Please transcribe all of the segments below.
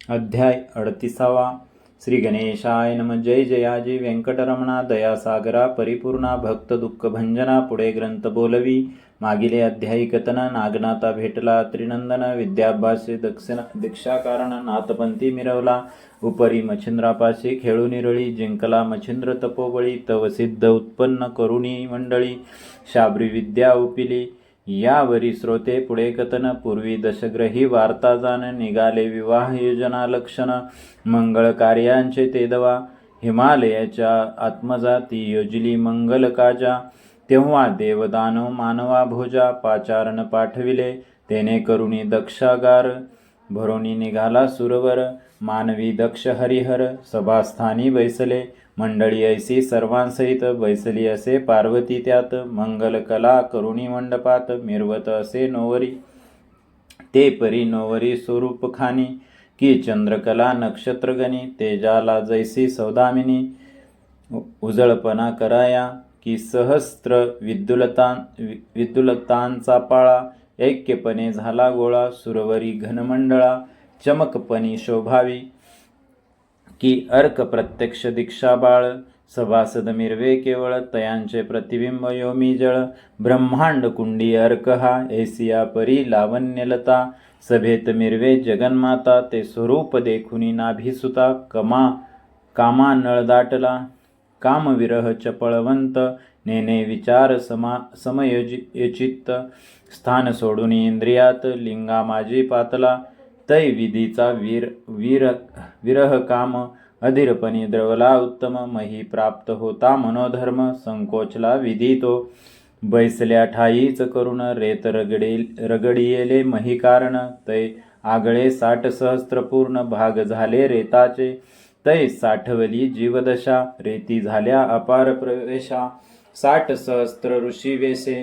अध्याय 38. श्री गणेशाय नम. जय जयाजी व्यंकटरमणा दयासागरा परिपूर्णा भक्त दुःख भंजना. पुढे ग्रंथ बोलवी. मागिले अध्यायी कथन. नागनाथा भेटला त्रिनंदन. विद्याभ्यासे दीक्षा कारण नाथपंथी मिरवला. उपरी मच्छिंद्रापाशी खेळू निरळी. जिंकला मच्छिंद्र तपोबळी. तव सिद्ध उत्पन्न करुणी मंडळी. शाबरी विद्या उपिली. यावरी श्रोते पुढे कथन. पूर्वी दशग्रही वार्ता जाण. निघाले विवाह योजना लक्षण. मंगळ कार्यांचे ते दवा. हिमालयाच्या आत्मजाती योजली मंगल काजा. तेव्हा देवदानव मानवा भोजा. पाचारण पाठविले तेने करुणी दक्षागार. भरोनी निघाला सुरवर. मानवी दक्ष हरिहर. सभास्थानी बैसले मंडळी ऐसी सर्वांसहित. बैसली असे पार्वती त्यात. मंगल कला करुणी मंडपात. मिरवत असे नोवरी ते परी नोवरी स्वरूप खानी. की चंद्रकला नक्षत्रगणी. तेजाला जैसी सौदामिनी. उजळपणा कराया की सहस्त्र विद्युलतांचा पाळा. ऐक्यपणे झाला गोळा सुरवरी घनमंडळा. चमकपणी शोभावी की अर्क प्रत्यक्ष दीक्षा बाळ. सभासद मिरवे केवळ तयांचे प्रतिबिंब योमी जळ. ब्रह्मांड कुंडी अर्क हा ऐसिया परी लावण्यलता. सभेत मिरवे जगन्माता. ते स्वरूप देखुनी नाभिसुता. कामा नळ दाटला. कामविरह चपळवंत. नेने विचार समयोचित. स्थान सोडून इंद्रियात. लिंगा माझी पातला. तै विधीचा विरह काम. अधीरपणी द्रवला उत्तम. मही प्राप्त होता मनोधर्म. संकोचला विधी तो. बैसल्या ठाईच करून. रेत रगडियेले मही कारण. तै आगळे 60 सहस्त्र पूर्ण. भाग झाले रेताचे. तै साठवली जीवदशा. रेती झाल्या अपार प्रवेशा. 60 सहस्त्र ऋषी वेसे.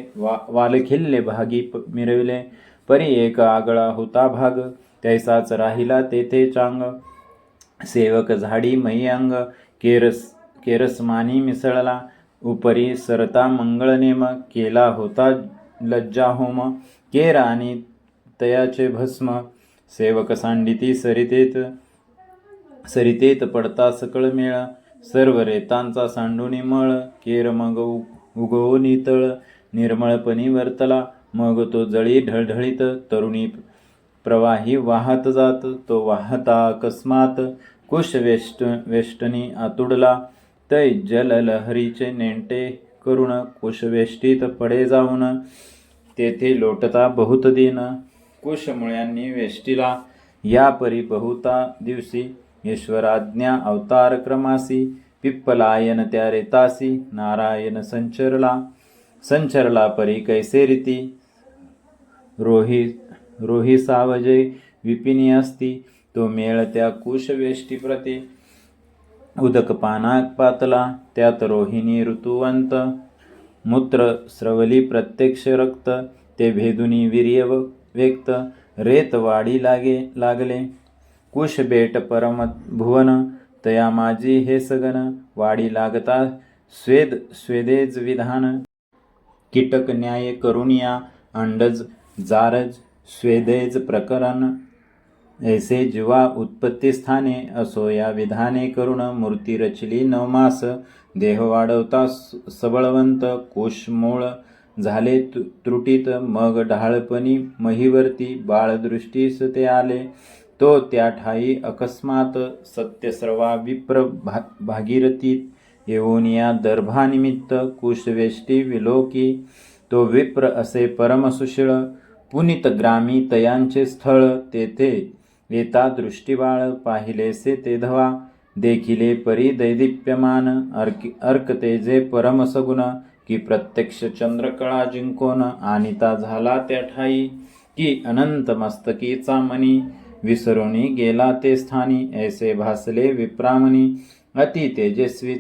वालखिल्ले भागी मिरविले. परी एक आगळा होता भाग. तैसाच राहिला तेथे चांग. सेवक झाडी मही अंग. केरसमानी मिसळला. उपरी सरता मंगळनेम. केला होता लज्जा होम. केर आणि तयाचे भस्म. सेवक सांडिती सरितेत पडता सकळ मेळ. सर्व रेतांचा सांडूनी मळ. केर मग उगवून तळ. निर्मळपणी वर्तला. मग तो जळी ढळढळीत. तरुणी प्रवाही वाहत जात. तो वाहता अकस्मात कुश वेष्टनी आतुडला. तै जललहरीचे नेंटे करून. कुशवेष्टीत पडे जाऊन. तेथे लोटता बहुत दिन. कुशमुळ्यांनी वेष्टीला. या परी बहुता दिवसी. ईश्वराज्ञा अवतार क्रमासी. पिप्पलायन त्या रेतासी. नारायण संचरला परी कैसे रीती. रोही सावजे विपिनी असती. तो मेळ त्या कुशवेष्टी प्रती. उदक पानाक पातला. त्यात रोहिणी ऋतुवंत. मूत्र स्रवली प्रत्यक्ष रक्त. ते भेदुनी वीर्य व्यक्त. रेत वाढी लागले. कुश बेट परम भुवन. तया माझी हे सगन. वाढी लागता स्वेदेज विधान. कीटक न्याय करुनिया. अंडज जारज स्वेदेज प्रकरण. ऐसे जीवा उत्पत्ती स्थाने. असो या विधाने करुण. मूर्ती रचली नवमास. देह वाढवता सबळवंत. कुश मूळ झाले त्रुटीत. मग ढाळपणी महीवरती. बाळदृष्टीस ते आले. तो त्या ठाई अकस्मात. सत्यस्रवा विप्र भागीरथीत. येऊन या दर्भानिमित्त. कुशवेष्टी विलोकी. तो विप्र असे परमसुशीळ. पुनित ग्रामी तयांचे स्थळ. तेथे येता दृष्टीबाळ. पाहिलेसे ते धवा. देखिले परी दैदिप्यमान. अर्क तेजे परमसगुण. की प्रत्यक्ष चंद्रकळा जिंकोन. आणिता झाला त्या ठाई. की अनंत मस्तकीचा मणी. विसरुनी गेला ते स्थानी. ऐसे भासले विप्रामणी. अति तेजस्वी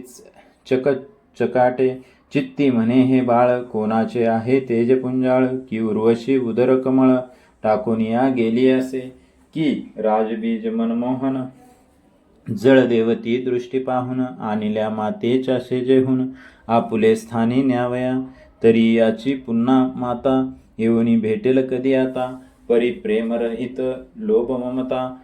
चकाटे. चित्ती म्हणे हे बाळ. कोणाचे आहे तेजपुंजाळ. की उर्वशी उदर कमळ. टाकून या गेली असे. की राजबीज मनमोहन. जळदेवती दृष्टी पाहून. आणिल्या मातेच्या शेजेहून. आपुले स्थानी न्यावया. तरी याची पुन्हा माता. येऊनी भेटेल कधी आता. परी प्रेमरहित लोभ ममता.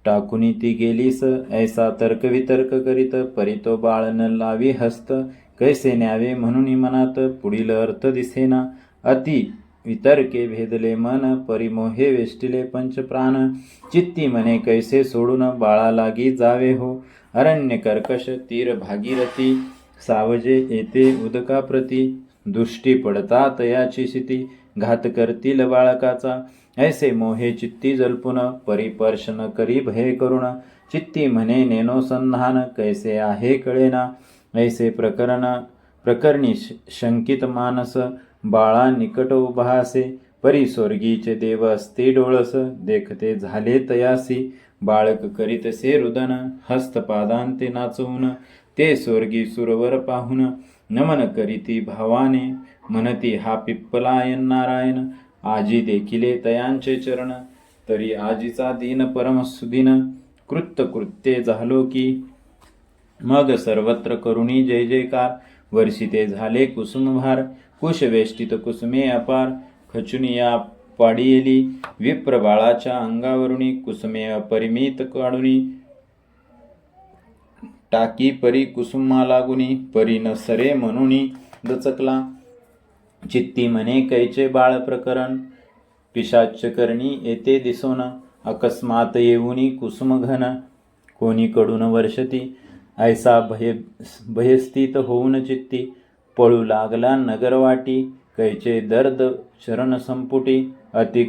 टाकुनी ती गेलीस. ऐसा तर्क वितर्क करीत परी तो बाळ न लावी हस्त. कैसे न्यावे म्हणून मनात पुढील अर्थ दिसेना. अति वितर्के भेदले मन परिमोहे वेष्टिले पंचप्राण. चित्ती म्हणे कैसे सोडून बाळा लागी जावे हो. अरण्य कर्कश तीर भागीरथी सावजे येते उदकाप्रती. दृष्टी पडतात याची शिती घात करतील बाळकाचा. ऐसे मोहे चित्ती जल्पुन परिपर्श न करी भय करुण. चित्ती म्हणे नेनो संधान कैसे आहे कळेना. ऐसे प्रकरणी शंकित मानस बाळा निकट उभा असे. परी स्वर्गीचे देव असते डोळस देखते झाले तयासी. बाळक करीतसे रुदन हस्तपादांते नाचवून. ते स्वर्गी सुरवर पाहून नमन करीती भावाने. म्हणती हा पिप्पलायन नारायण आजी देखिले तयांचे चरण. तरी आजीचा दीन परम सुदीन कृत्य झालो की. मग सर्वत्र करुणी जय जयकार वर्षिते झाले कुसुमभार. कुशवेष्टित कुसुमे अपार खचुनिया पाडियेली. विप्र बाळाच्या अंगावरुणी कुसुमे अपरिमित काढुनी. टाकी परी कुसुमा लागुनी परी न सरे म्हणुनी दचकला. चित्ती म्हणे कैचे बाळ प्रकरण पिशाच करणी येते दिसोन. अकस्मात येऊनी कुसुम घन कोणीकडून वर्षती. ऐसा भयस्थित होऊन चित्ती पळू लागला नगरवाटी. कैचे दर्द चरण संपुटी अति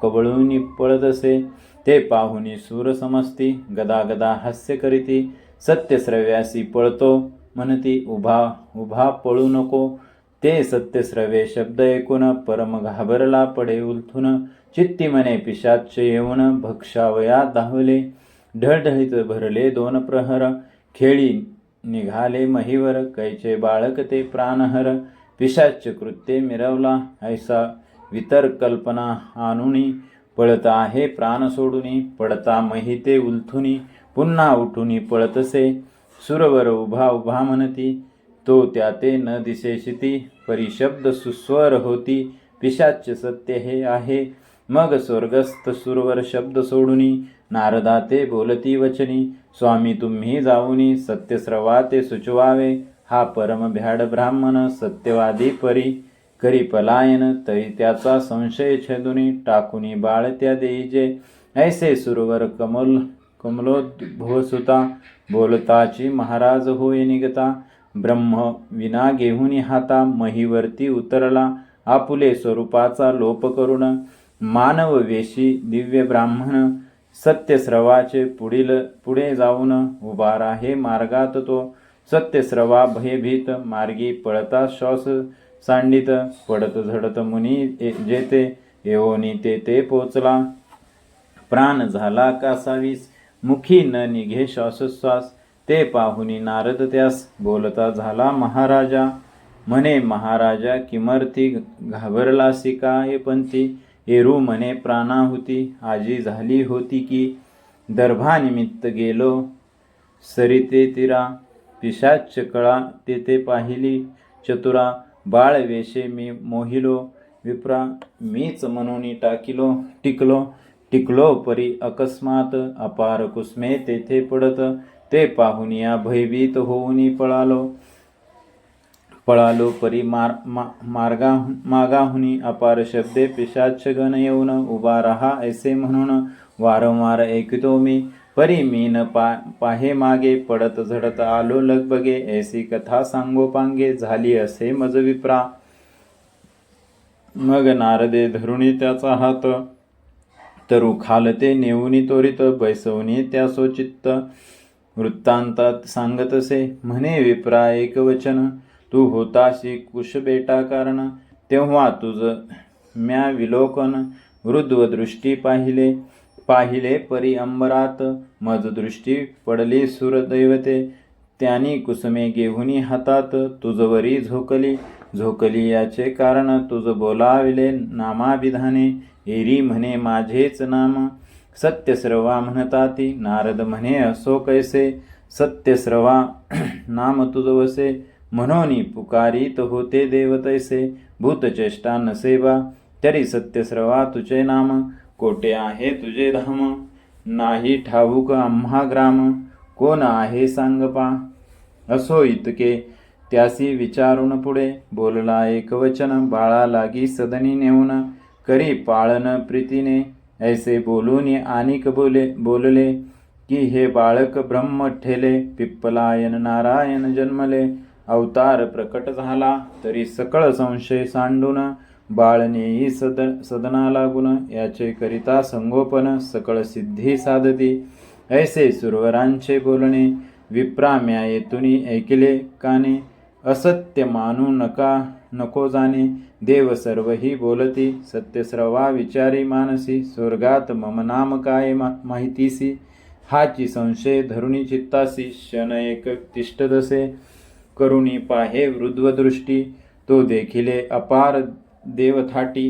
कबळूनी पळतसे. ते पाहुनी सूर समजती गदा हास्य करीती. सत्यश्रव्यासी पळतो म्हणती उभा पळू नको. ते सत्यश्रवे शब्द ऐकून परम घाबरला पडे उलथून. चित्ती म्हणे पिशाच येऊन भक्षावया धावले. ढळढळीत भरले 2 प्रहर खेळी निघाले महीवर. कैचे बाळक ते प्राणहर पिशाच कृत्ये मिरवला. ऐसा वितर कल्पना आणुनी पळत आहे प्राण सोडुनी. पडता महिते उलथुनी पुन्हा उठुनी पळतसे. सुरवर उभा म्हणती तो त्याते न दिसे शिती. परिशब्द सुस्वर होती पिशाच सत्य हे आहे. मग स्वर्गस्थ सुरवर शब्द सोडुनी नारदा ते बोलती वचनी. स्वामी तुम्ही जाऊनी सत्यस्रवा ते सुचवावे. हा परम भ्याड ब्राह्मण सत्यवादी परी करी पलायन. तरी त्याचा संशय छेदुनी टाकुनी बाळ त्या देईजे. ऐसे सुरवर कमलोद्भवसुता बोलताची महाराज होय निघता. ब्रह्म विना घेऊनी हाता महीवरती उतरला. आपुले स्वरूपाचा लोप करुण मानव वेशी दिव्य ब्राह्मण. सत्यस्रवाचे पुढे जाऊन उभा राहे मार्गात तो. सत्यस्रवा भयभीत मार्गी पळता श्वास सांडित. पडत झडत मुनी जेते येऊनी ते पोचला. प्राण झाला कासावीस मुखी न निघे श्वासोश्वास. ते पाहुनी नारद त्यास बोलता झाला महाराजा. म्हणे महाराजा किमर्थी घाबरलासी काय पंथी. एरू म्हणे प्राणाहुती आजी झाली होती की. दर्भानिमित्त गेलो सरिते तीरा. पिशाच कळा तेथे पाहिली चतुरा. बाळ वेशे मी मोहिलो विप्रा. मीच म्हणून टिकलो परी अकस्मात. अपार कुसमे तेथे पडत. ते पाहुनिया भयभीत होऊनी पळालो परी मागाहुनी. अपार शब्दे पिशाच गण येऊन उभा रहा ऐसे म्हणून. वारंवार ऐकतो मी परी मी न पाहे मागे. पडत झडत आलो लगबगे. ऐसी कथा सांगोपांगे झाली असे मज विप्रा. मग नारदे धरुणी त्याचा हात तरु खालते नेऊनी त्वरित. बैसवनी त्या सोचित्त वृत्तांतात सांगतसे. म्हणे विप्रा एक वचन तू होताशी कुश बेटा कारण. तेव्हा तुझ म्या विलोकन वृद्ध दृष्टी पाहिले परी अंबरात. मज दृष्टी पडली सुरदैवते. त्यांनी कुसुमे घेऊनी हातात तुझवरी झोकली याचे कारण. तुझ बोलाविले नामाभिधाने. एरी म्हणे माझेच नाम सत्यस्रवा म्हणताती. नारद म्हणे असो कैसे सत्यस्रवा नाम तुझ वसे. म्हणून पुकारित होते देव तैसे. भूतचेष्टा नसेवा तरी सत्यस्रवा तुझे नाम. कोटे आहे तुझे धाम नाही ठाऊक आम्हा ग्राम, कोण आहे सांग पा. असो इतके त्यासी विचारून पुढे, बोलला एक वचन, बाळा लागी सदनी नेऊन, करी पाळन प्रीतीने. ऐसे बोलून आनिक बोलले, की हे बाळक ब्रह्म ठेले. पिप्पलायन नारायण जन्मले, अवतार प्रकट झाला, तरी सकळ संशय सांडून. बाळ नेई सदना लागून, याचे करिता संगोपन, सकळ सिद्धी साधती. ऐसे सुरवरांचे बोलणे, विप्रा म्या येतुनी ऐकिले काने. असत्य मानू नको जाणे, देव सर्वही बोलती. सत्यस्रवा विचारी मानसी, स्वर्गात मम नाम काय माहितीसी. हाची संशय धरुणी चित्तासी, क्षण एक तिष्ठदसे. करुणी पाहे वृद्वदृष्टी, तो देखिले अपार देवथाटी.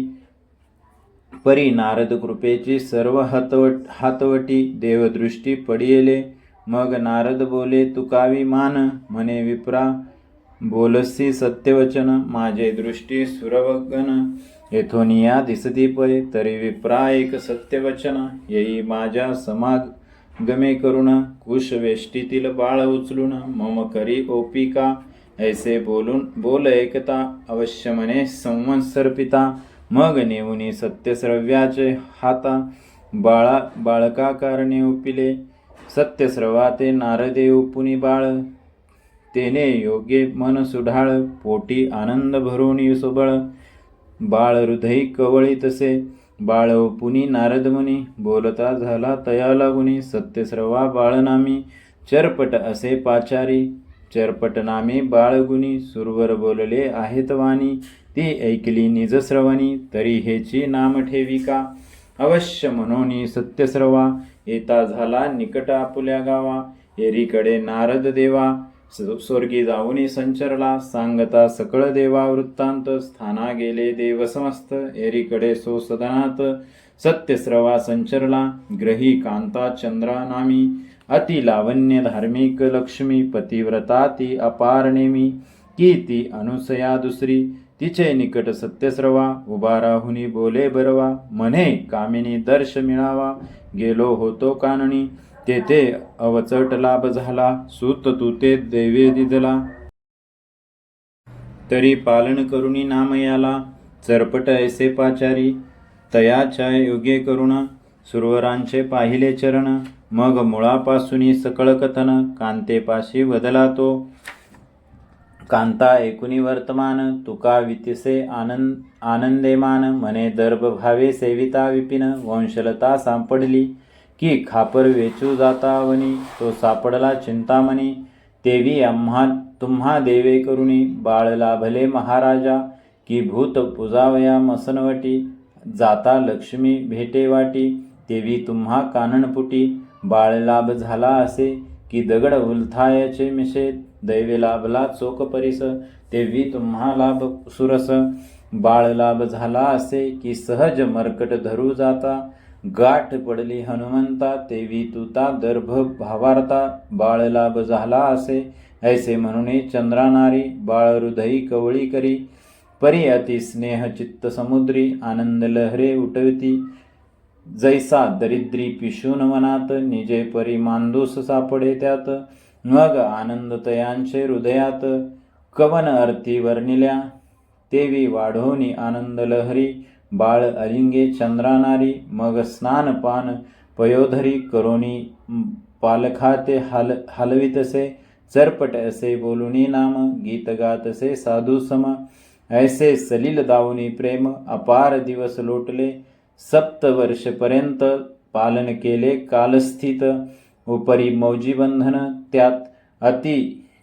परी नारद कृपेची सर्व हातवटी, देवदृष्टी पडियेले. मग नारद बोले तुकावी मान, म्हणे विप्रा बोलसी सत्यवचन. माझे दृष्टी सुरवगन, येथोनिया दिसती पै. तरी विप्रा एक सत्यवचन, येई माझ्या समागमे करुण. कुश वेष्टीतील बाळ उचलून, मम करी ओपिका. ऐसे बोल ऐकता, अवश्य म्हणे संवत्सर पिता. मग नेऊनी सत्यस्रव्याचे हाता, बाळका कारणे ओपिले. सत्यस्रवा ते नारदे ओपुनी बाळ, तेने योग्य मन सुढाळ. पोटी आनंद भरून सुबळ, बाळ हृदय कवळी तसे. बाळ ओपुनी नारद मुनी, बोलता झाला तया लागुनी. सत्यस्रवा बाळनामी, चरपट असे पाचारी. चरपट नामे बाळगुणी, सुरवर बोलले आहेत वाणी. ती ऐकली निजश्रवणी, तरी हेची नाम ठेविका. अवश्य म्हणोनी सत्यस्रवा, येता झाला निकट आपुल्या गावा. एरीकडे नारद देवा, स्वर्गी जाऊनी संचरला. सांगता सकळ देवा वृत्तांत, स्थाना गेले देव समस्त. एरीकडे सो सदनात, सत्यस्रवा संचरला. ग्रही कांता चंद्रा नामी, अति लावण्य धार्मिक लक्ष्मी. पतिव्रता ती अपार नेमी, की ती अनुसया दुसरी. तिचे निकट सत्यस्रवा, उभा राहुनी बोले बरवा. म्हणे कामिनी दर्श मिळावा, गेलो होतो काननी. तेथे अवचट लाभ झाला, सूत तू ते दैवे दिदला. तरी पालन करुणी नाम याला, चरपट ऐसे पाचारी. तयाच्या योगे करुण, सुरवरांचे पाहिले चरण. मग मुळापासूनी सकळ कथन, कांतेपाशी वदला तो. कांता ऐकुनी वर्तमान, तुका वितिसे आनंदेमान. म्हणे दर्भ भावे सेविता विपिन. वंशलता सापडली, की खापर वेचू जाता वनी. तो सापडला चिंतामणी, तेवी तुम्हा देवे करुणी. बाळ लाभले महाराजा, की भूत पुजावया मसनवटी. जाता लक्ष्मी भेटे वाटी, तेवी तुम्हा काननपुटी. बाळ लाभ झाला असे, की दगड उलथायाचे मिशे. दैवे लाभला चोख परिस, तेवी तुम्हा लाभ सुरस. बाळ लाभ झाला असे, की सहज मरकट धरू जाता. गाठ पडली हनुमंता, तेवी तुता दर्भ भावार्ता. बाळ लाभ झाला असे, ऐसे म्हणून चंद्रानारी. बाळ हृदयी कवळी करी, परी अति स्नेह चित्त समुद्री. आनंद लहरे उठवती, जैसा दरिद्री पिशून वनात. निजे परी मांदूस सापडे त्यात, मग आनंद तयांचे हृदयात. कवन अर्थी वर्णिल्या, तेवी वाढोनी आनंद लहरी. बाळ अलिंगे चंद्रानारी, मग स्नान पान पयोधरी. करोनी पालखाते हलवितसे, चरपट असे बोलुनी नाम. गीत गातसे साधू सम, ऐसे सलील दावुनी प्रेम. अपार दिवस लोटले, 7 वर्षपर्यंत पालन केले कालस्थित. उपरी मौजी बंधन, त्यात अति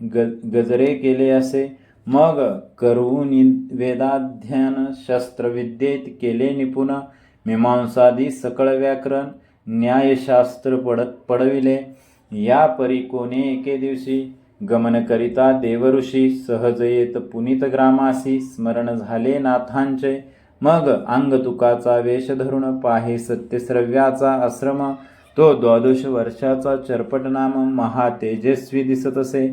गजरे केले असे. मग करून वेदाध्ययन, शस्त्रविद्येत केले निपुण. मीमांसादी सकळ व्याकरण, न्यायशास्त्र पडविले. या परी कोणे एके दिवशी, गमन करिता देवऋषी. सहज येत पुनीत ग्रामासी, स्मरण झाले नाथांचे. मग अंग तुकाचा वेश धरून, पाहे सत्यस्रव्याचा आश्रम. तो 12 वर्षाचा चरपट नाम, महातेजस्वी दिसत असे.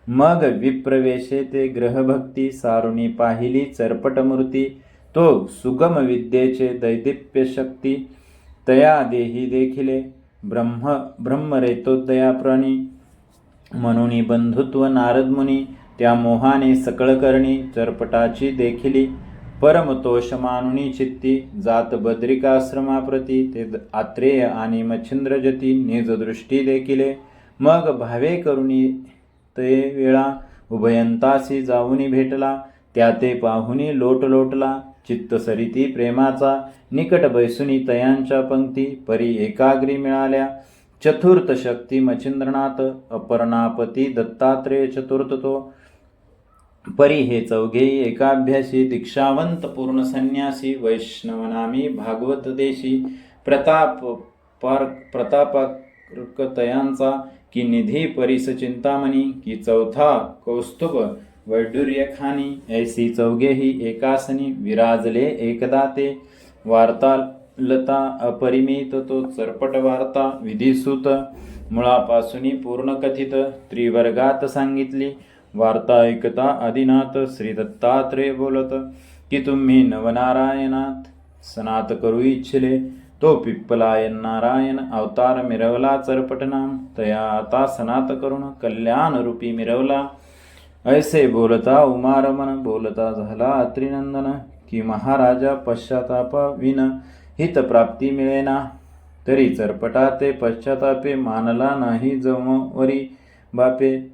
मग विप्रवेशे ते ग्रहभक्ती, सारुणी पाहिली चरपट मूर्ती. तो सुगम विद्येचे दैदिप्य शक्ती, तया देही देखिले. ब्रह्मरेतोदयाप्राणी म्हणून बंधुत्व नारद मुनी त्या मोहाने सकळ करणी चरपटाची देखिली परमतोष मानुनी चित्ती जात बद्रिकाश्रमाप्रती ते आत्रेय आणि मच्छिंद्र जती निज दृष्टी देखिले मग भावे करुणी ते वेळा उभयंतासी जाऊनी भेटला त्या ते पाहुनी लोटला चित्त सरिती प्रेमाचा निकट बैसुनी तयांच्या पंक्ती परी एकाग्री मिळाल्या चतुर्थ शक्ती मच्छिंद्रनाथ अपर्णापती दत्तात्रेय चतुर्थ तो परी हे चौघे एकाभ्यासी दीक्षावंत पूर्ण संन्यासी वैष्णवनामी भागवत देशी प्रतापकतयांचा की निधी परिस चिंतामणी की चौथा कौस्तुभ वैडूर्यखानी ऐसी चौघेही एकासनी विराजले एकदा ते वार्ता लता अपरिमित तो चरपट वार्ता विधिसूत मुळापासून पूर्ण कथित त्रिवर्गात सांगितली वार्ता ऐकता आदिनाथ श्री दत्तात्रेय बोलत की तुम्ही नवनारायणात सनात करू इच्छिले तो पिप्पलायन नारायण अवतार मिरवला चरपट नाम तया आता सनात करून कल्याण रूपी मिरवला ऐसे बोलता उमारमन बोलता झाला अत्रिनंदन की महाराजा पश्चाताप विन हित प्राप्ती मिळेना तरी चरपटा ते पश्चातापे मानला नाही जमवरी बापे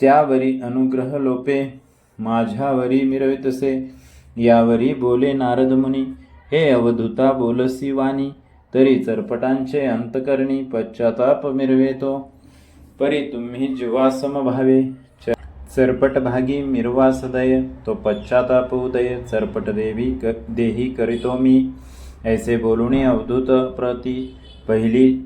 त्यावरी अनुग्रह लोपे माझ्यावरी मिरवितसे यावरी बोले नारद मुनी हे अवधूता बोलसी वाणी तरी चरपटांचे अंतकरणी पश्चाताप मिरवेतो परी तुम्ही जीवा समभावे चरपट भागी मिरवा सदय तो पश्चाताप उदय चरपट देही करितो मी ऐसे बोलुणे अवधूत प्रती पहिली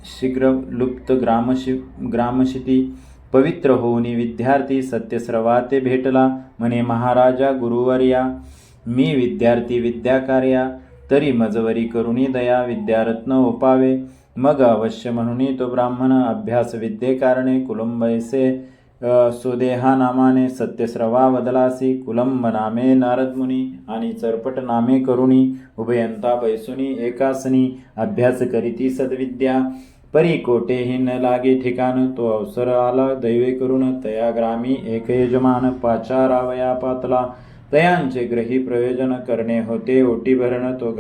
शीघ्र लुप्त ग्रामशिती पवित्र होऊनी विद्यार्थी सत्यस्रवाते भेटला म्हणे महाराजा गुरुवर्या मी विद्यार्थी विद्याकार्या तरी मजवरी करुणी दया विद्यारत्न ओपावे मग अवश्य म्हणून तो ब्राह्मण अभ्यास विद्ये कारणे कुलंबैसे स्वदेहा नामाने सत्यस्रवा बदलासी कुलंब नामे नारद मुनी आणि चरपट नामे करुणी उभयंता बैसुनी एकासनी अभ्यास करीती सद्विद्या परी कोठेही न लागे ठिकाण तो अवसर आला दैवे करून तया ग्रामी एक यजमान पाचारावया पातला तयांचे ग्रही प्रयोजन करणे होते ओटी भरण तो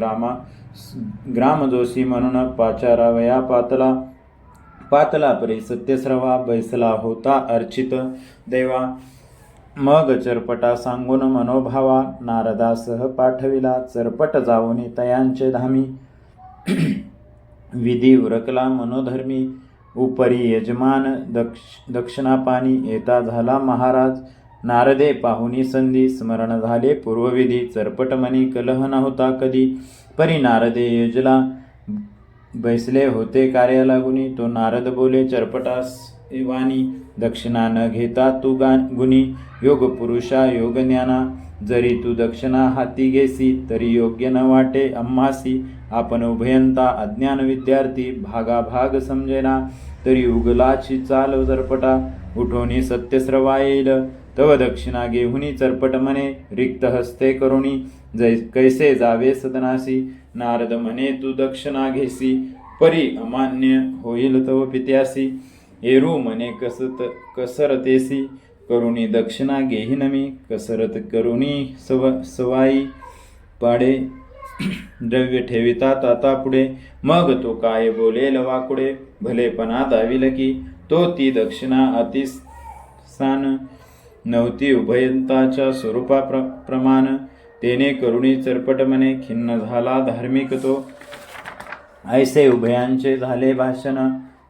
ग्रामजोशी म्हणून पाचारावया पातला परी सत्यस्रवा बैसला होता अर्चित देवा मग चरपटा सांगून मनोभावा नारदासह पाठविला चरपट जाऊन तयांचे धामी विधी उरकला मनोधर्मी उपरी यजमान दक्षिणापानी येता झाला महाराज नारदे पाहुनी संधी स्मरण झाले पूर्वविधी चरपट मनी कलह नव्हता कधी परी नारदे योजला बैसले होते कार्या लागुनी तो नारद बोले चरपटास वाणी दक्षिणा न घेता तू गुणी योग पुरुषा योग ज्ञाना जरी तू दक्षिणा हाती घेसी तरी योग्य न वाटे आम्हासी आपण उभयंता अज्ञान विद्यार्थी भागाभाग समजेना तरी उगलाची चाल चरपटा उठोनी सत्यस्रवा येईल तव दक्षिणा घेऊनी चरपट म्हणे रिक्त हस्ते करुणी कैसे जावे सदनासी नारद म्हणे तू दक्षिणा घेसी परी अमान्य होईल तव पित्यासी एरू म्हणे कसरतेसी करुणी दक्षिणा घेईन मी कसरत करुणी सवाई पाडे द्रव्य ठेवितात आता पुढे मग तो काय बोलेल वाकुडे भलेपणा दाविल की तो ती दक्षिणा अतिसान नव्हती उभयंताच्या स्वरूपा प्रमाण तेने करुणी चरपट मने खिन्न झाला धार्मिक तो ऐसे उभयांचे झाले भाषण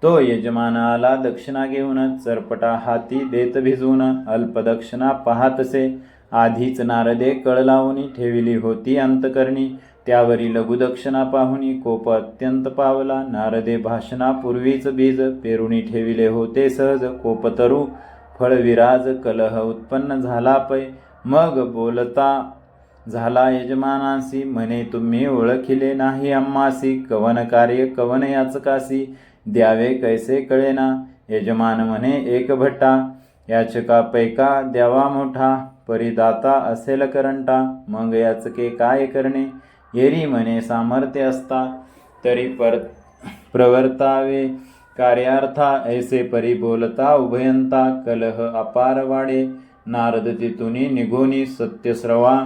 तो यजमान आला दक्षिणा घेऊन चरपटा हाती देत भिजवून अल्पदक्षिणा पाहतसे आधीच नारदे कळ लावून ठेविली होती अंतकरणी त्यावरी लघुदक्षिणा पाहुनी कोप अत्यंत पावला नारदे भाषणापूर्वीच बीज पेरुणी ठेविले होते सहज कोपतरू फळविराज कलह उत्पन्न झाला पै मग बोलता झाला यजमानासी म्हणे तुम्ही ओळखिले नाही आम्हासी कवन कार्य कवन याचकासी द्यावे कैसे कळेना यजमान म्हणे एक भट्टा याचका पैका द्यावा मोठा परिदाता असेल करंटा मग याचके काय करणे येरी म्हणे सामर्थ्य असता तरी प्रवर्तावे कार्यार्था ऐसे परी बोलता उभयंता कलह अपार वाडे नारद तिथुनी निघोनी सत्यस्रवा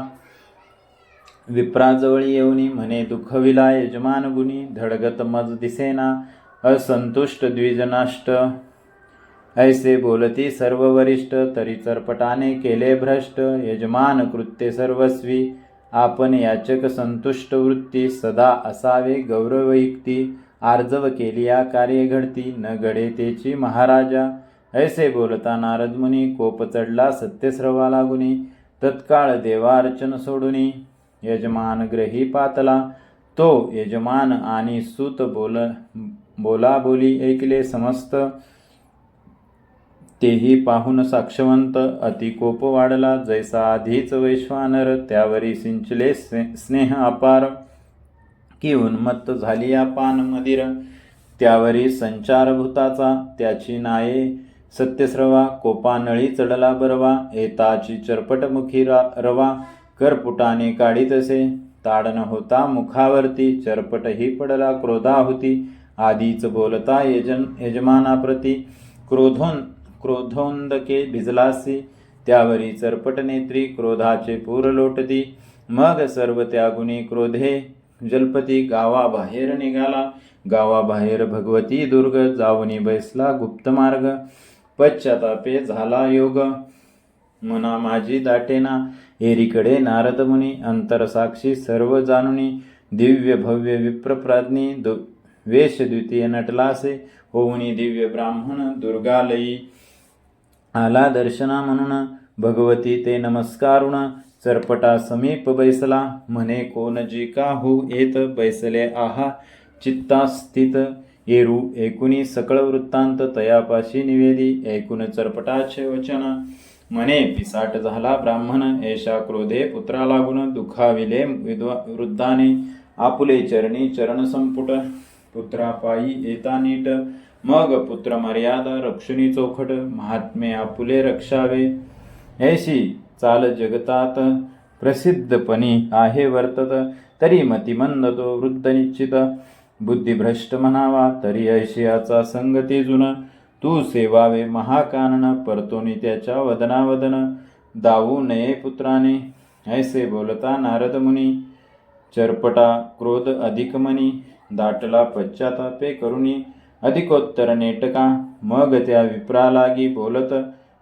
विप्राजवळी येऊनी म्हणे दुखविला यजमान गुणी धडगत मज दिसेना असंतुष्ट द्विजनाष्ट ऐसे बोलती सर्व वरिष्ठ तरी चरपटाने केले भ्रष्ट यजमान कृत्ये सर्वस्वी आपण याचक संतुष्ट वृत्ती सदा असावे गौरवयुक्ती आर्जव केली या कार्य घडती न घडे तेची महाराजा ऐसे बोलता नारद मुनी कोप चढला सत्यस्रवा लागुनी तत्काळ देवार्चन सोडुनी यजमान ग्रही पातला तो यजमान आणि सूत बोला बोली ऐकले समस्त तेही पाहून साक्षवंत अति कोप वाढला जैसा आधीच वैश्वानर त्यावरी सिंचले स्नेह अपार की उन्मत्त झाली या पान मदिर त्यावरी संचारभूताचा त्याची नाये सत्यस्रवा कोपानळी चढला बरवा एताची चरपटमुखी रवा करपुटाने काढीतसे ताडन होता मुखावरती चरपटही पडला क्रोधाहुती आधीच बोलता यजमानाप्रती क्रोधोंदके भिजलासी त्यावरी चरपट नेत्री क्रोधाचे पूर लोटती मग सर्व त्यागुणी क्रोधे जलपती गावाबाहेर निघाला गावाबाहेर भगवती दुर्ग जाऊनी बैसला गुप्त मार्ग पश्चातापे झाला योग मना माझी दाटेना एरीकडे नारद मुनी अंतरसाक्षी सर्व जाणुनी दिव्य भव्य विप्रप्राज्ञी वेश द्वितीय नटलासे होऊनी दिव्य ब्राह्मण दुर्गालयी आला दर्शना म्हणून भगवती ते नमस्कारुण चरपटा समीप बैसला म्हणे कोण जी का हो येत बैसले आहा चित्ता स्थित येरू ऐकुनी सकळ वृत्तांत तयापाशी निवेदी ऐकून चरपटाचे वचन म्हणे पिसाट झाला ब्राह्मण ऐशा क्रोधे पुत्रा लागून दुखाविले वृद्धाने आपुले चरणी चरण संपुट पुत्रापायी येता नीट मग पुत्र मर्यादा रक्षुनी चौखट महात्मे आपुले रक्षावे ऐशी चाल जगतात प्रसिद्धपणी आहे वर्तत तरी मतिमंद तो वृद्ध निश्चित बुद्धिभ्रष्ट म्हणावा तरी ऐशियाचा संग तेजुन तू सेवावे महाकानन परतोनी त्याच्या वदनावदन दावू नये पुत्राने ऐसे बोलता नारद मुनी चरपटा क्रोध अधिक मनी दाटला पश्चातापे करुणी अधिकोत्तर नेटका मग त्या विप्रा लागी बोलत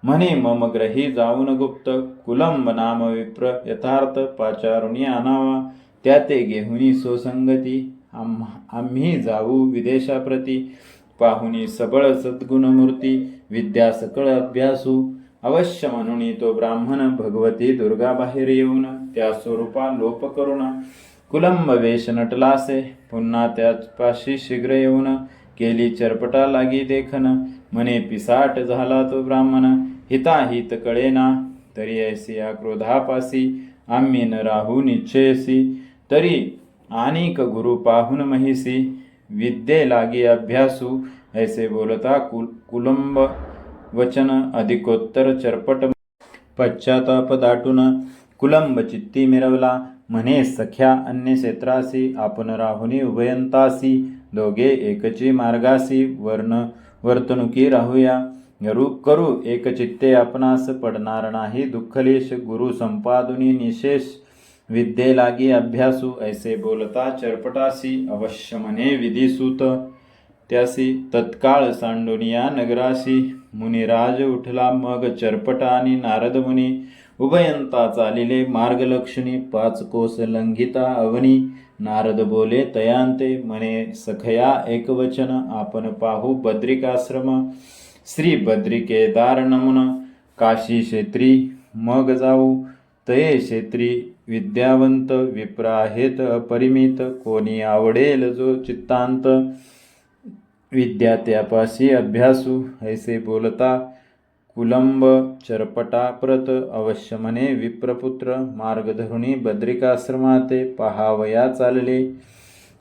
म्हणे मम ग्रही जाऊन गुप्त कुलंब नाम विप्र यथार्थ पाचारुणी आणावा त्या ते घेहुनी सोसंगती आम्ही जाऊ विदेशाप्रती पाहुनी सबळ सद्गुणमूर्ती विद्या सकळ अभ्यासू अवश्य म्हणून तो ब्राह्मण भगवती दुर्गा बाहेर येऊन त्या स्वरूपा लोप करुण कुलंब वेश नटलासे पुन्हा त्यापाशी शीघ्र येऊन केली चरपटा लागी देखन म्हणे पिसाट झाला तो ब्राह्मण हिताहित कळेना तरी ऐसी या क्रोधापासी आम्ही न राहू निश्चयसी तरी आणिक गुरु पाहुन महिसी विद्ये लागी अभ्यासू ऐसे बोलता कुलंब वचन अधिकोत्तर चरपट पश्चाताप दाटून कुलंब चित्ती मिरवला म्हणे सख्या अन्य क्षेत्रासी आपण राहुनी उभयंतासी दोघे एकची मार्गासी वर्तणुकी राहूया करू एक चित्ते आपणास पडणार नाही दुःखलेश गुरु संपादुनी निशेष विद्ये लागी अभ्यासू ऐसे बोलता चरपटासी अवश्य म्हणे विधिसूत त्यासी तत्काळ सांडोनिया नगरासी मुनिराज उठला मग चरपट आणि नारद मुनी उभयंता चालिले मार्गलक्षणी 5 कोस लंघिता अवनी नारद बोले तयांते म्हणे सखया एकवचन आपण पाहू बद्रिकाश्रम श्री बद्रिकेदार नमुन काशी क्षेत्री मग जाऊ तये क्षेत्री विद्यावंत विप्र आहेत अपरिमित कोणी आवडेल जो चित्तांत विद्या त्यापाशी अभ्यासू ऐसे बोलता कुलंब चरपटाप्रत अवश्य म्हणे विप्रपुत्र मार्गधरुणी बद्रिकाश्रमाते पहावया चालले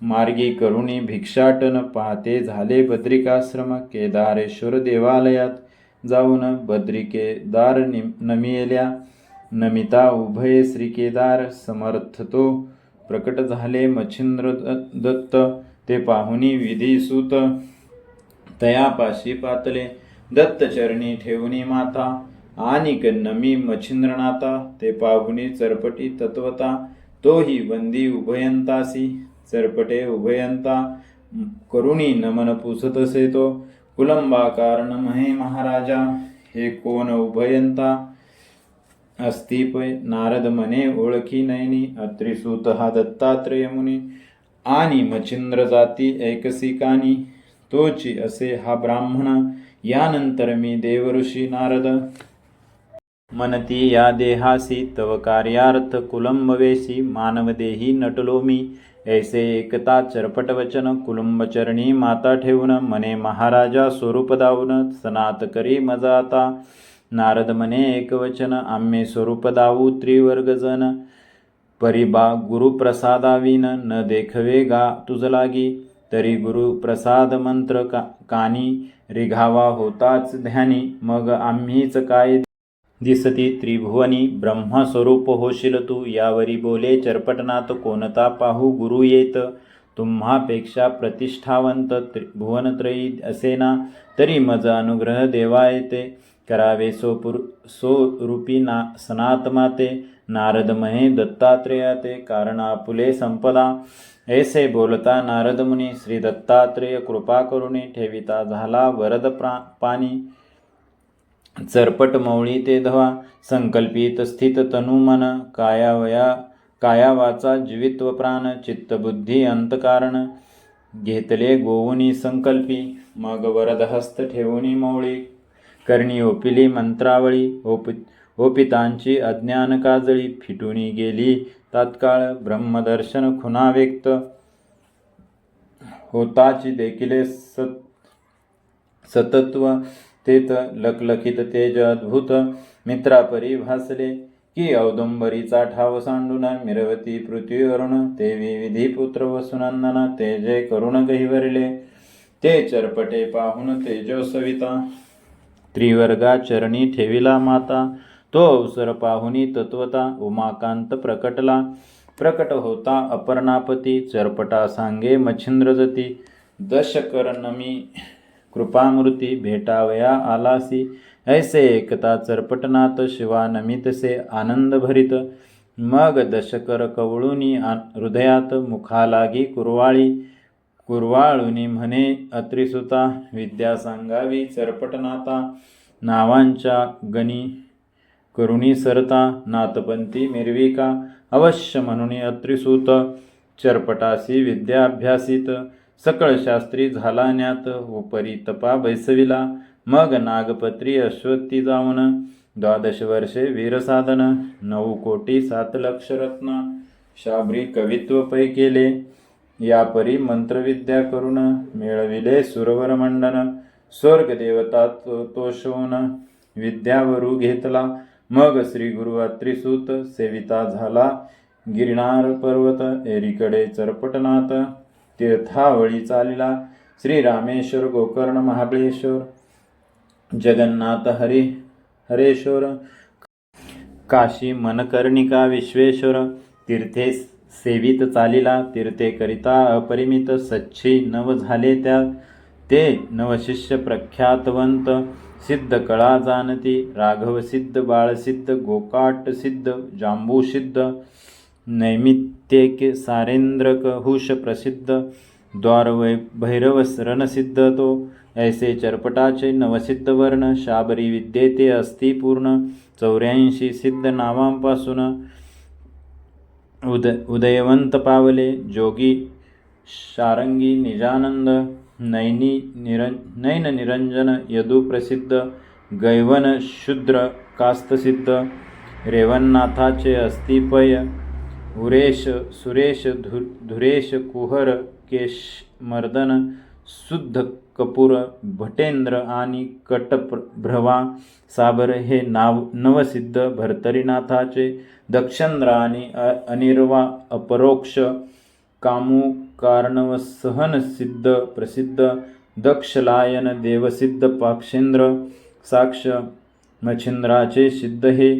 मार्गी करुणी भिक्षाटन पाहते झाले बद्रिकाश्रम केदारेश्वर देवालयात जाऊन बद्रिकेदार नमियल्या नमिता उभय श्री केदार समर्थतो प्रकट झाले मच्छिंद्र दत्त ते पाहुनी विधीसूत तयापाशी पातले. दत्तचरणी ठेवणी माता आणि नमी मच्छिंद्रनाथा. ते पाहुनी चरपटी तत्वता तोही वंदी उभयंतासी. चरपटे उभयंता करुणी नमन पुसतसे तो. कुलंबा कारण महे महाराजा. हे कोण उभयंता असती पै. नारद मने ओळखी नयनी. अत्रिसूत हा दत्तात्रेय मुनी. आणि मच्छिंद्र जाती ऐकसिकानी. तोची असे हा ब्राह्मण. यानंतर मी देवऋषी नारद. मनती या देहासी तव कार्यार्थ कुलंबवेसी. मानवदेही नटलो मी. ऐसे एकता चरपट वचन. कुलुंबचरणी माता ठेवून. मने महाराजा स्वरूप दावून. सनात करी मज आता. नारद मने एकवचन. आम्ही स्वरूप दावू त्रिवर्गजन. परिबा गुरुप्रसादाविन. न देखवे गा तुझ लागी. तरी गुरुप्रसाद मंत्र कानी. रिघावा होताच ध्यानी. मग आम्हीच काय दिसती त्रिभुवनी. ब्रह्मस्वरूप होशील तू. यावरी बोले चरपटनाथ. कोणता पाहू गुरु येत. तुम्हापेक्षा प्रतिष्ठावंत. भुवनत्रयी असेना. तरी मज अनुग्रह देवा येते. करावे सो रूपी सनात माते. नारद महे दत्तात्रेया ते. कारण आपुले संपदा. ऐसे बोलता नारद मुनी. श्री दत्तात्रेय कृपा करुणी. ठेविता झाला वरद पाणी. चरपट मौळी ते धवा. संकल्पित स्थित तनु मन. काया वाचा जीवित्व प्राण. चित्तबुद्धी अंतकारण. घेतले गोवुनी संकल्पी. मग वरद हस्त ठेवुनी मौळी. करणी ओपिली मंत्रावळी. ओपितांची अज्ञान काजळी. फिटुनी गेली तात्काळ. ब्रह्मदर्शन खुना व्यक्त. होताची देखिले सतत्व. तेत लखलखित तेज अद्भुत. मित्रापरी भासले की औदुंबरीचा ठाव सांडून. मिरवती पृथ्वीवरून. ते विविधी पुत्र वसुनंदन. तेजे करुण गहिवरले. ते चरपटे पाहून तेजोसविता. त्रिवर्गा चरणी ठेविला माता. तो अवसर पाहुनी तत्वता. उमाकांत प्रकटला. प्रकट होता अपर्णापती. चरपटा सांगे मच्छिंद्रजती. दशकर्णमी कृपामूर्ती. भेटावया आलासी. ऐसे एकता चरपटनाथ. शिवा नमितसे आनंद भरित. मग दशकर कवळुनी हृदयात. मुखालागी कुरवाळी. कुरवाळुनी म्हणे अत्रिसुता. विद्या सांगावी चरपटनाथा. नावांच्या गणी करुणी सरता. नाथपंथी मिरविका. अवश्य म्हणून अत्रिसूत. चरपटासी विद्या अभ्यासित. सकळ शास्त्री झाला ज्ञात. उपरी तपा बैसविला. मग नागपत्री अश्वत्थी जाऊन. 12 वर्षे वीरसाधन. 9 कोटी 7 लक्ष रत्न. शाबरी कवित्व पै केले. यापरी मंत्रविद्या करून. मिळविले सुरवर मंडन. स्वर्ग देवता तोषवून. विद्यावरू घेतला. मग श्री गुरु अत्रिसूत. सेविता झाला गिरनार पर्वत. एरीकडे चरपटनाथ. तीर्थावळी चालिला. श्री रामेश्वर गोकर्ण महाबळेश्वर. जगन्नाथ हरेश्वर. काशी मनकर्णिका विश्वेश्वर. तीर्थे सेवित चालिला. तीर्थे करिता अपरिमित. सच्छी नव झाले त्या. ते नवशिष्य प्रख्यातवंत. सिद्ध कळा जाणती. राघवसिद्ध बाळसिद्ध. गोकाटसिद्ध जांबूसिद्ध. नैमित्तिक सारेंद्रक हुष प्रसिद्ध. द्वार भैरव रणसिद्ध तो. ऐसे चरपटाचे नवसिद्ध वर्ण. शाबरी विद्येते असती पूर्ण. 84 सिद्ध नावांपासून. उदयवंत पावले. जोगी शारंगी निजानंद. नैन निरंजन यदु प्रसिद्ध. गैवन शूद्र कास्तसिद्ध. रेवणनाथाचे अस्तिपय. उरेश सुरेश धुरेश कुहर केशमर्दन. शुद्ध कपूर भटेंद्र आणि कटभ्रवा. साबर हे नवसिद्ध भर्तरीनाथाचे. दक्षेंद्र आणि अनिर्वा अपरोक्ष. कामू कार्णव सहन सिद्ध प्रसिद्ध. दक्षलायन देवसिद्ध पाक्षेंद्र साक्ष. मच्छिंद्राचे सिद्ध हे.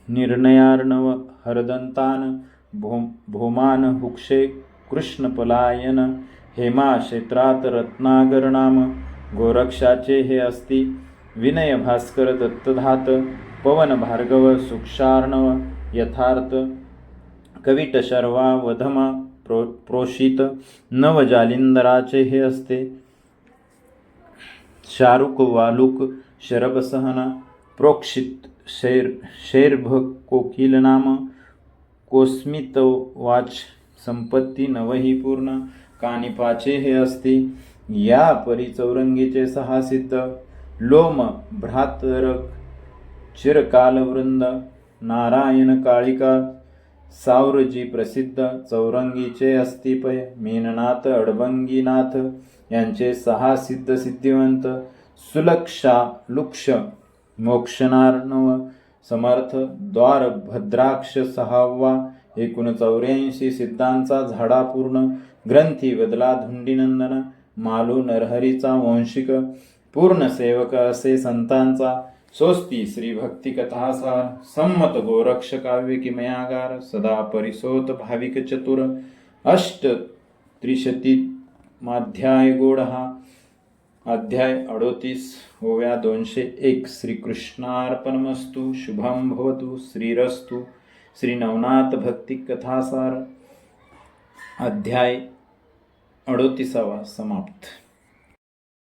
निर्णयार्णव हरदंतान. भोमान हुक्षे कृष्णपलायन हेमा क्षेत्रात रत्नागर नाम गोरक्षाचे हे अस्ति विनय भास्कर दत्तधात पवन भार्गव सुक्षार्णव यथार्थ कविट शर्वा वधमा प्रोषित नव जालिंदराचे हे असते शारुक वालुक शरभ सहना प्रोक्षित शैर्भ कोकिल नाम कोस्मित वाच संपत्ती नवही पूर्ण कानिपाचे हे असते या परी चौरंगीचे सहा सिद्ध लोम भ्रातरक चिरकाल वृंद नारायण काळिका सावरजी प्रसिद्ध चौरंगीचे अस्तिपय मेननाथ अडबंगीनाथ यांचे सहा सिद्ध सिद्धिवंत सुलक्षा लुक्ष मोक्षणार्णव समर्थ द्वार भद्राक्ष सहावा एकूण 84 सिद्धांचा झाडा पूर्ण ग्रंथी वदला धुंडीनंदन मालू नरहरीचा वंशिक पूर्ण सेवक असे संतांचा सोस्ती श्री भक्ती कथासार संमत गोरक्ष काव्य किमयागार सदा परिसोत भाविक चतुर अष्ट त्रिशती माध्याय गोड हा अध्याय 38 ओव्या 201 श्रीकृष्णार्पणमस्तु शुभम भवतु श्रीरस्तु श्री नवनाथ भक्ती कथासार अध्याय 38 समाप्त।